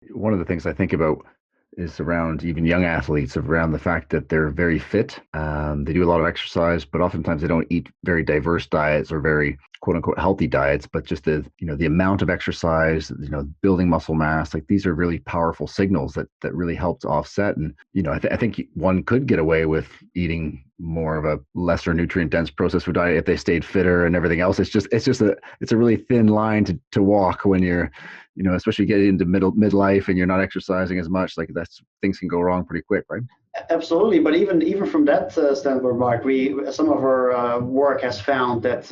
One of the things I think about is around even young athletes, around the fact that they're very fit. They do a lot of exercise, but oftentimes they don't eat very diverse diets or very quote unquote healthy diets. But just the amount of exercise, building muscle mass, like these are really powerful signals that really help to offset. And I think one could get away with eating more of a lesser nutrient dense processed food diet if they stayed fitter and everything else. It's a really thin line to walk when you're especially getting into midlife and you're not exercising as much, like that's things can go wrong pretty quick, right? Absolutely, but even from that standpoint, Mark, we some of our work has found that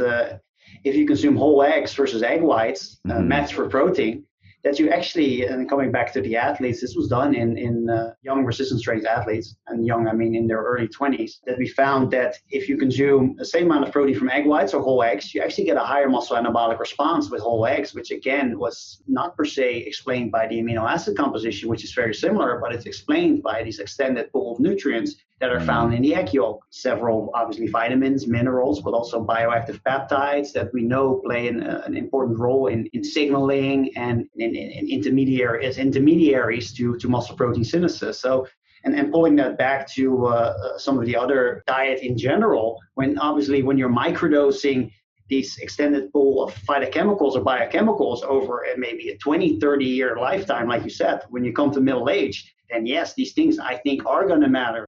if you consume whole eggs versus egg whites, Mm-hmm. matched for protein, that you actually, and coming back to the athletes, this was done in young resistance trained athletes, and young I mean in their early 20s, that we found that if you consume the same amount of protein from egg whites or whole eggs, you actually get a higher muscle anabolic response with whole eggs, which again was not per se explained by the amino acid composition, which is very similar, but it's explained by this extended pool of nutrients that are found in the egg yolk. Several, obviously, vitamins, minerals, but also bioactive peptides that we know play an important role in signaling and in intermediaries to muscle protein synthesis. So, and pulling that back to some of the other diet in general, when obviously when you're microdosing these extended pool of phytochemicals or biochemicals over maybe a 20, 30-year lifetime, like you said, when you come to middle age, then yes, these things I think are going to matter.